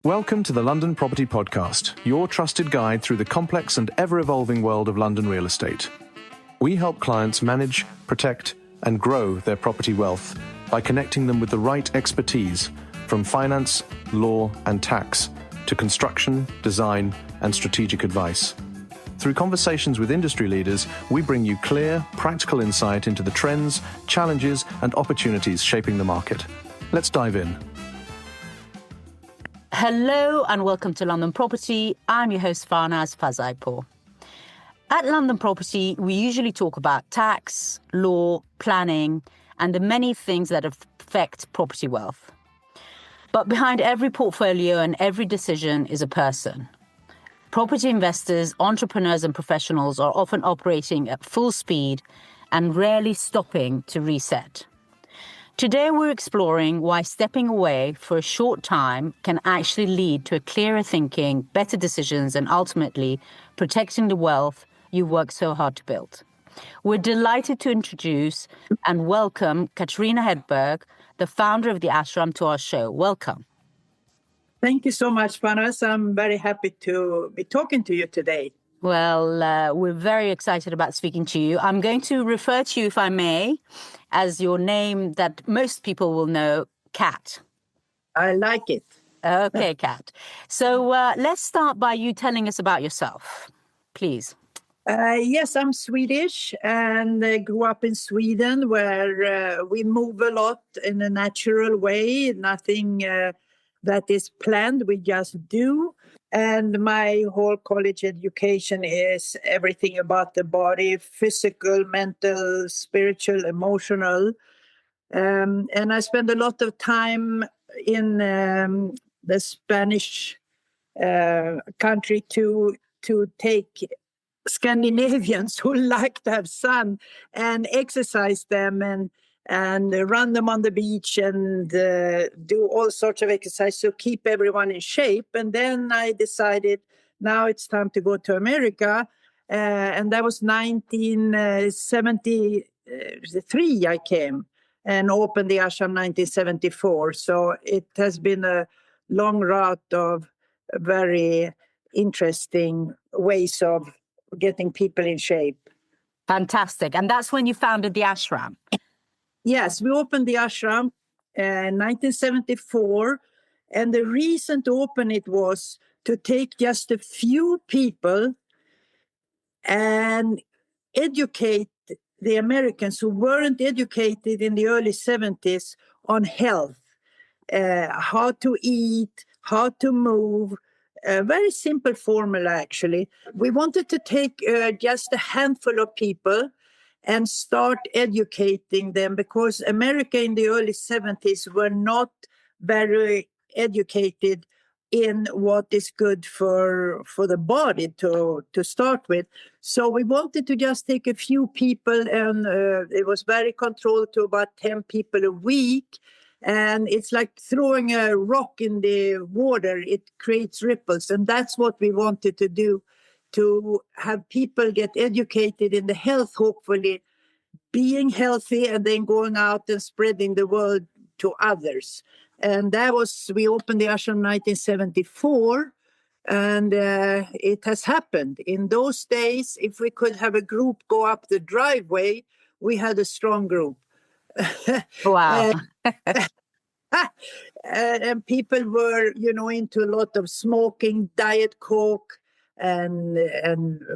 Welcome to the London Property Podcast, your trusted guide through the complex and ever-evolving world of London real estate. We help clients manage, protect, and grow their property wealth by connecting them with the right expertise from finance, law, and tax to construction, design, and strategic advice. Through conversations with industry leaders, we bring you clear, practical insight into the trends, challenges, and opportunities shaping the market. Let's dive in. Hello and welcome to London Property. I'm your host, Farnaz Fazaipour. At London Property, we usually talk about tax, law, planning, and the many things that affect property wealth. But behind every portfolio and every decision is a person. Property investors, entrepreneurs, and professionals are often operating at full speed and rarely stopping to reset. Today, we're exploring why stepping away for a short time can actually lead to a clearer thinking, better decisions, and ultimately protecting the wealth you worked so hard to build. We're delighted to introduce and welcome Catharina Hedberg, the founder of the Ashram, to our show. Welcome. Thank you so much, Farnaz. I'm very happy to be talking to you today. Well, we're very excited about speaking to you. I'm going to refer to you, if I may, as your name that most people will know, Cat. I like it. Okay, Cat. So let's start by you telling us about yourself, please. Yes, I'm Swedish and I grew up in Sweden where we move a lot in a natural way, nothing that is planned, we just do. And my whole college education is everything about the body, physical, mental, spiritual, emotional. And I spend a lot of time in the Spanish country to take Scandinavians who like to have sun and exercise them and run them on the beach and do all sorts of exercise to keep everyone in shape. And then I decided now it's time to go to America. And that was 1973 I came and opened the Ashram 1974. So it has been a long route of very interesting ways of getting people in shape. Fantastic. And that's when you founded the Ashram. Yes, we opened the Ashram in 1974. And the reason to open it was to take just a few people and educate the Americans who weren't educated in the early 70s on health, how to eat, how to move. A very simple formula, actually. We wanted to take just a handful of people and start educating them because America in the early 70s were not very educated in what is good for the body to start with. So we wanted to just take a few people and it was very controlled to about 10 people a week. And it's like throwing a rock in the water. It creates ripples. And that's what we wanted to do, to have people get educated in the health, hopefully being healthy and then going out and spreading the word to others. And we opened the Ashram 1974 and it has happened. In those days, if we could have a group go up the driveway, we had a strong group. Wow. And people were, into a lot of smoking, Diet Coke, and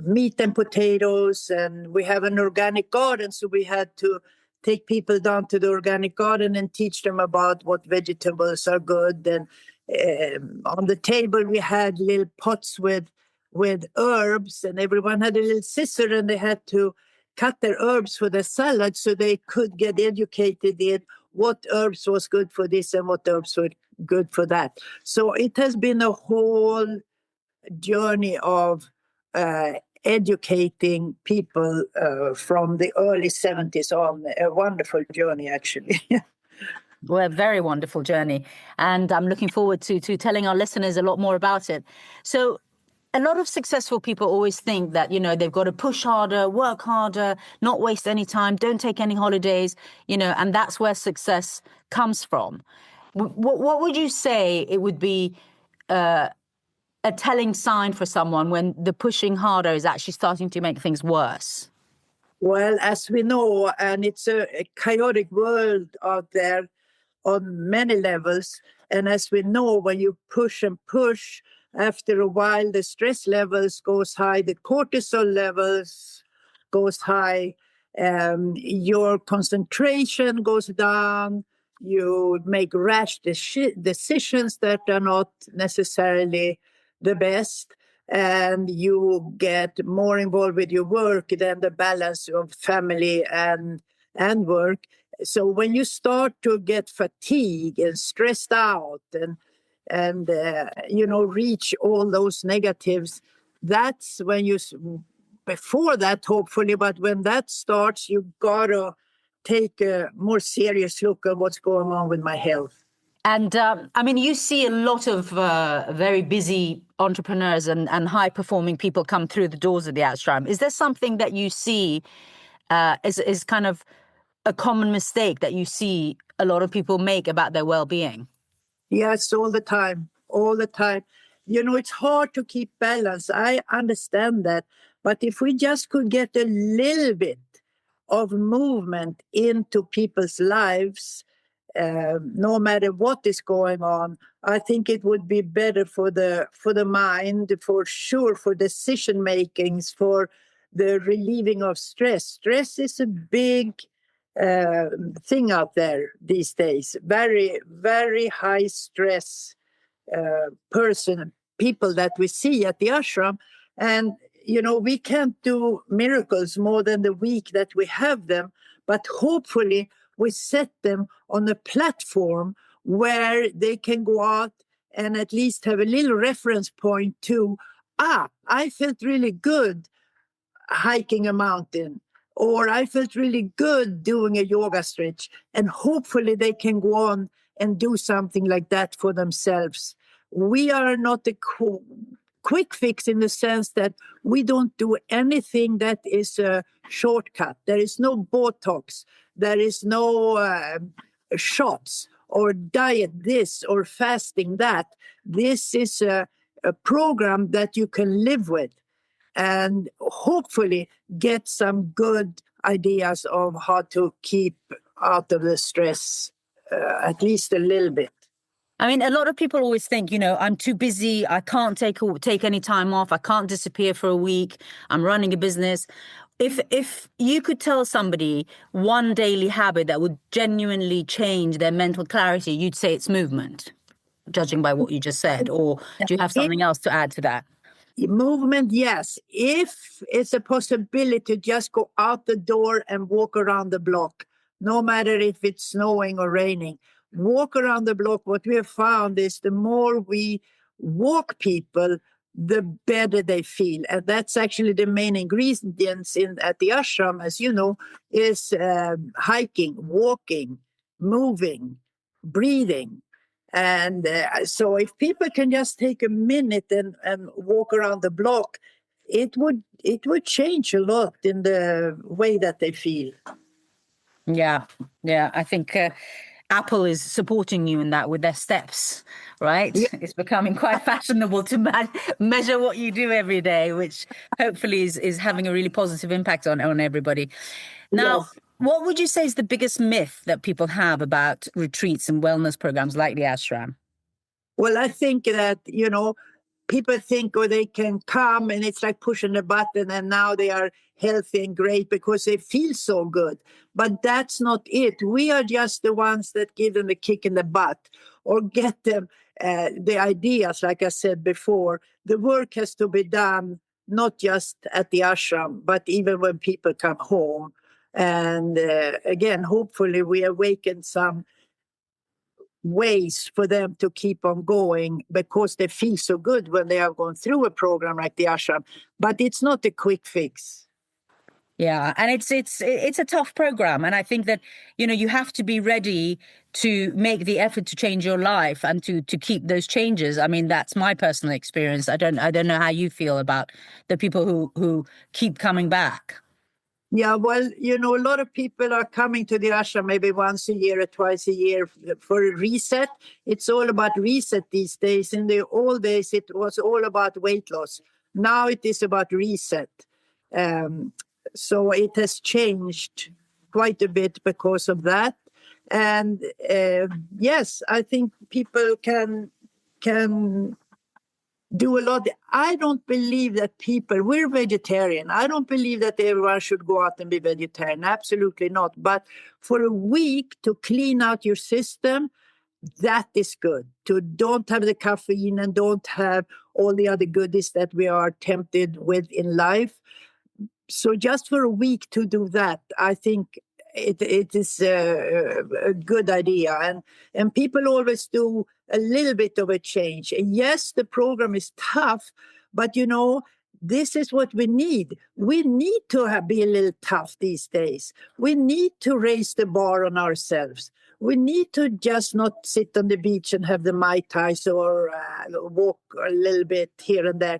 meat and potatoes. And we have an organic garden, so we had to take people down to the organic garden and teach them about what vegetables are good. And on the table, we had little pots with herbs, and everyone had a little scissor, and they had to cut their herbs for the salad so they could get educated in what herbs was good for this and what herbs were good for that. So it has been a whole journey of educating people from the early 70s on. A wonderful journey, actually. Well, a very wonderful journey. And I'm looking forward to telling our listeners a lot more about it. So a lot of successful people always think that, they've got to push harder, work harder, not waste any time, don't take any holidays, and that's where success comes from. What would you say it would be a telling sign for someone when the pushing harder is actually starting to make things worse? Well, as we know, and it's a chaotic world out there on many levels. And as we know, when you push and push, after a while, the stress levels goes high, the cortisol levels goes high, your concentration goes down, you make rash decisions that are not necessarily the best, and you get more involved with your work than the balance of family and work. So when you start to get fatigued and stressed out and reach all those negatives, that's when before that hopefully, but when that starts, you gotta take a more serious look at what's going on with my health. And I mean, you see a lot of very busy entrepreneurs and high-performing people come through the doors of the Ashram. Is there something that you see is kind of a common mistake that you see a lot of people make about their well-being? Yes, all the time, all the time. It's hard to keep balance. I understand that. But if we just could get a little bit of movement into people's lives, no matter what is going on, I think it would be better for the mind, for sure, for decision makings, for the relieving of stress. Stress is a big thing out there these days. Very, very high stress people that we see at the ashram. And, we can't do miracles more than the week that we have them. But hopefully we set them on a platform where they can go out and at least have a little reference point to, I felt really good hiking a mountain, or I felt really good doing a yoga stretch. And hopefully they can go on and do something like that for themselves. We are not a quick fix in the sense that we don't do anything that is a shortcut. There is no Botox. There is no shots or diet this or fasting that. This is a program that you can live with and hopefully get some good ideas of how to keep out of the stress, at least a little bit. I mean, a lot of people always think, I'm too busy. I can't take any time off. I can't disappear for a week. I'm running a business. If you could tell somebody one daily habit that would genuinely change their mental clarity, you'd say it's movement, judging by what you just said. Or do you have something else to add to that? Movement, yes. If it's a possibility to just go out the door and walk around the block, no matter if it's snowing or raining, walk around the block. What we have found is the more we walk people, the better they feel. And that's actually the main ingredients at the ashram, as you know, is hiking, walking, moving, breathing. And so if people can just take a minute and walk around the block, it would change a lot in the way that they feel. Yeah. I think Apple is supporting you in that with their steps, right? Yeah. It's becoming quite fashionable to measure what you do every day, which hopefully is having a really positive impact on everybody. Now, Yes. What would you say is the biggest myth that people have about retreats and wellness programs like the Ashram? Well, I think that, people think they can come and it's like pushing a button and now they are healthy and great because they feel so good. But that's not it. We are just the ones that give them a kick in the butt or get them the ideas, like I said before. The work has to be done, not just at the ashram, but even when people come home. And again, hopefully we awaken some ways for them to keep on going because they feel so good when they are going through a program like the ashram. But it's not a quick fix. Yeah, and it's a tough program, and I think that you have to be ready to make the effort to change your life and to keep those changes. I mean, that's my personal experience. I don't know how you feel about the people who keep coming back. Yeah, well, a lot of people are coming to the ashram maybe once a year or twice a year for a reset. It's all about reset these days. In the old days, it was all about weight loss. Now it is about reset. Um, so it has changed quite a bit because of that. And yes, I think people can do a lot. I don't believe that we're vegetarian. I don't believe that everyone should go out and be vegetarian. Absolutely not. But for a week to clean out your system, that is good. To don't have the caffeine and don't have all the other goodies that we are tempted with in life. So just for a week to do that, I think it is a good idea. And people always do a little bit of a change. And yes, the program is tough, but this is what we need. We need to be a little tough these days. We need to raise the bar on ourselves. We need to just not sit on the beach and have the Mai Tais or walk a little bit here and there.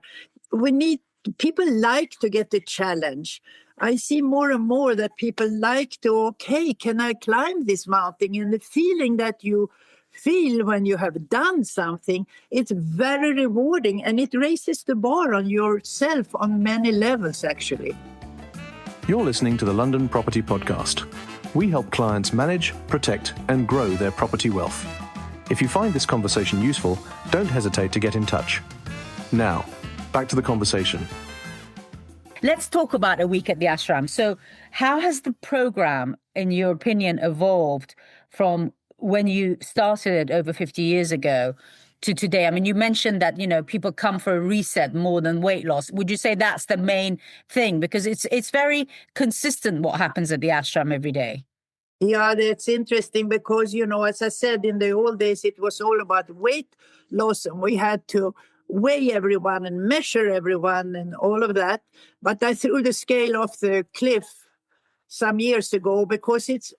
People like to get a challenge. I see more and more that people like to, can I climb this mountain? And the feeling that you feel when you have done something, it's very rewarding and it raises the bar on yourself on many levels, actually. You're listening to the London Property Podcast. We help clients manage, protect, and grow their property wealth. If you find this conversation useful, don't hesitate to get in touch. Now, back to the conversation. Let's talk about a week at the ashram. So how has the program, in your opinion, evolved from when you started over 50 years ago to today? I mean, you mentioned that, people come for a reset more than weight loss. Would you say that's the main thing? Because it's very consistent what happens at the ashram every day. Yeah, that's interesting because, as I said, in the old days, it was all about weight loss and we had to weigh everyone and measure everyone and all of that. But I threw the scale off the cliff some years ago because it's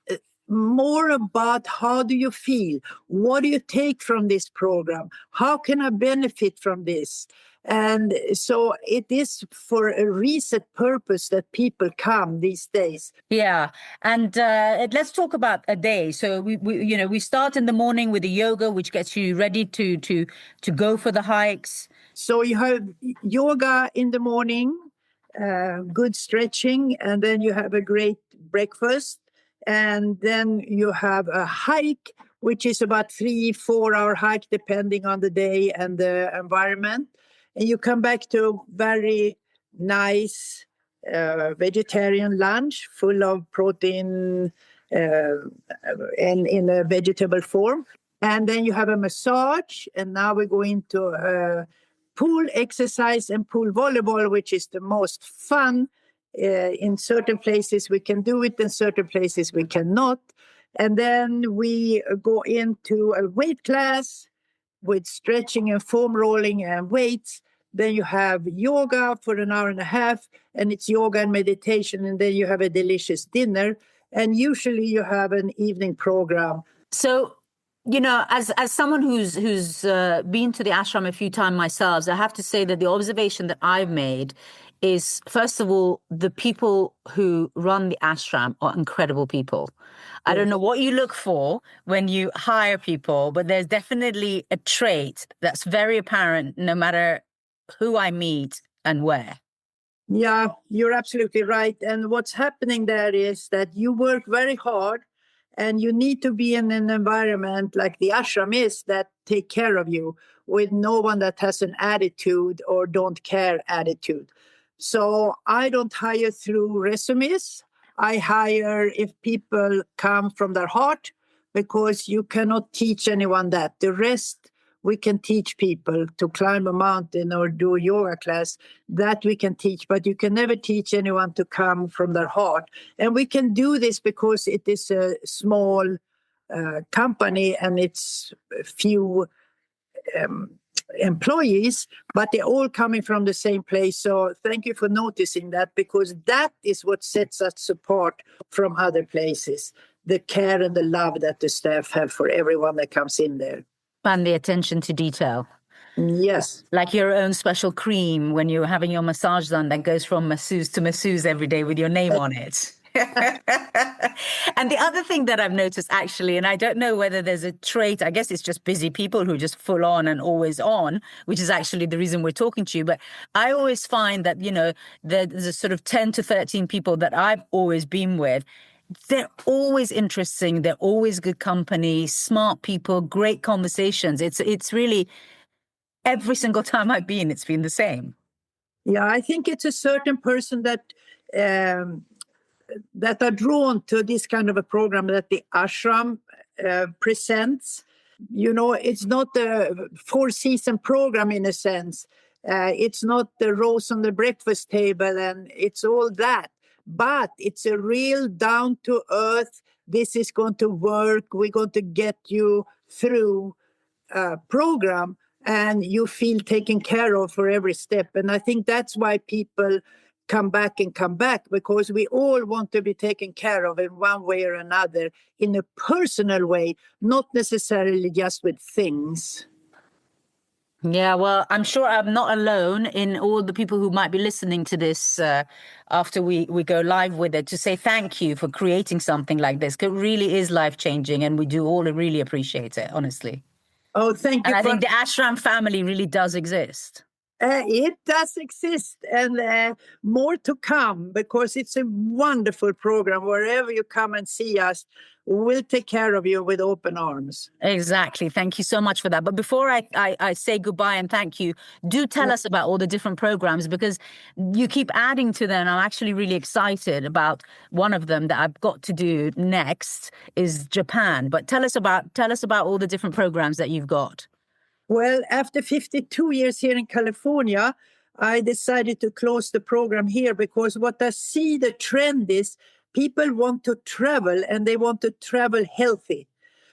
more about how do you feel? What do you take from this program? How can I benefit from this? And so it is for a reset purpose that people come these days. Yeah. And let's talk about a day. So we start in the morning with the yoga, which gets you ready to go for the hikes. So you have yoga in the morning, good stretching, and then you have a great breakfast. And then you have a hike, which is about 3-4 hour hike, depending on the day and the environment. And you come back to a very nice vegetarian lunch full of protein and in a vegetable form. And then you have a massage. And now we're going to pool exercise and pool volleyball, which is the most fun. In certain places we can do it, in certain places we cannot. And then we go into a weight class with stretching and foam rolling and weights. Then you have yoga for an hour and a half, and it's yoga and meditation. And then you have a delicious dinner. And usually you have an evening program. So, as someone who's been to the ashram a few times myself, I have to say that the observation that I've made is, first of all, the people who run the ashram are incredible people. I don't know what you look for when you hire people, but there's definitely a trait that's very apparent no matter who I meet and where. Yeah, you're absolutely right. And what's happening there is that you work very hard and you need to be in an environment like the ashram is that take care of you, with no one that has an attitude or don't care attitude. So I don't hire through resumes. I hire if people come from their heart, because you cannot teach anyone that. The rest we can teach people to climb a mountain or do a yoga class. That we can teach, but you can never teach anyone to come from their heart. And we can do this because it is a small company and it's few employees, but they're all coming from the same place. So thank you for noticing that, because that is what sets us apart from other places. The care and the love that the staff have for everyone that comes in there. And the attention to detail. Yes. Like your own special cream when you're having your massage done that goes from masseuse to masseuse every day with your name on it. And the other thing that I've noticed actually, and I don't know whether there's a trait, I guess it's just busy people who are just full on and always on, which is actually the reason we're talking to you. But I always find that, there's a sort of 10 to 13 people that I've always been with. They're always interesting. They're always good company, smart people, great conversations. It's really, every single time I've been, it's been the same. Yeah, I think it's a certain person that are drawn to this kind of a program that the Ashram presents. It's not a 4-season program in a sense. It's not the rose on the breakfast table and it's all that. But it's a real down-to-earth, this is going to work, we're going to get you through program, and you feel taken care of for every step. And I think that's why people come back, because we all want to be taken care of in one way or another, in a personal way, not necessarily just with things. Yeah, well, I'm sure I'm not alone in all the people who might be listening to this after we go live with it, to say thank you for creating something like this. It really is life-changing, and we do all really appreciate it, honestly. Oh, thank you. And I think the Ashram family really does exist. It does exist, and more to come, because it's a wonderful program. Wherever you come and see us, we'll take care of you with open arms. Exactly. Thank you so much for that. But before I say goodbye and thank you, do tell us about all the different programs, because you keep adding to them. I'm actually really excited about one of them that I've got to do next is Japan. But tell us about all the different programs that you've got. Well, after 52 years here in California, I decided to close the program here, because what I see the trend is people want to travel, and they want to travel healthy.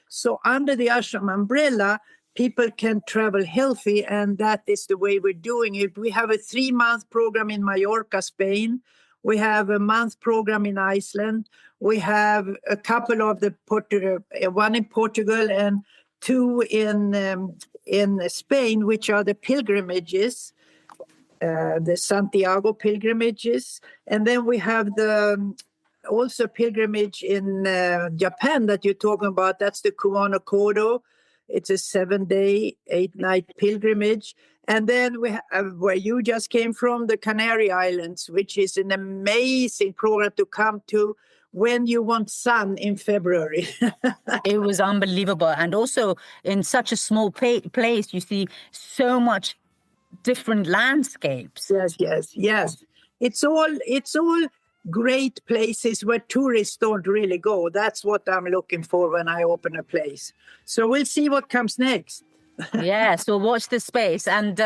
So under the Ashram umbrella, people can travel healthy, and that is the way we're doing it. We have a 3-month program in Mallorca, Spain. We have a month program in Iceland. We have a couple of one in Portugal and 2 in Spain, which are the pilgrimages, the Santiago pilgrimages. And then we have also pilgrimage in Japan that you're talking about. That's the Kuano Kodo. It's a 7-day, 8-night pilgrimage. And then we have where you just came from, the Canary Islands, which is an amazing program to come to when you want sun in February. It was unbelievable. And also in such a small place, you see so much different landscapes. Yes. It's all great places where tourists don't really go. That's what I'm looking for when I open a place. So we'll see what comes next. Yes, we'll watch this space. And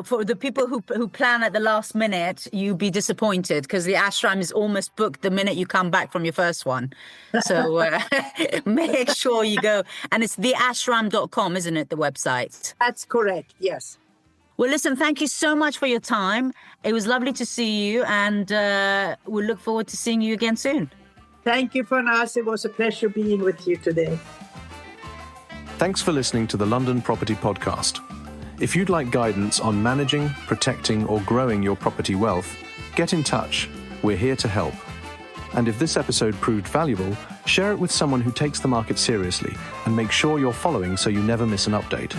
for the people who plan at the last minute, you'll be disappointed, because the Ashram is almost booked the minute you come back from your first one. So make sure you go. And it's theashram.com, isn't it, the website? That's correct, yes. Well, listen, thank you so much for your time. It was lovely to see you, and we'll look forward to seeing you again soon. Thank you, Farnaz. It was a pleasure being with you today. Thanks for listening to the London Property Podcast. If you'd like guidance on managing, protecting, or growing your property wealth, get in touch. We're here to help. And if this episode proved valuable, share it with someone who takes the market seriously, and make sure you're following so you never miss an update.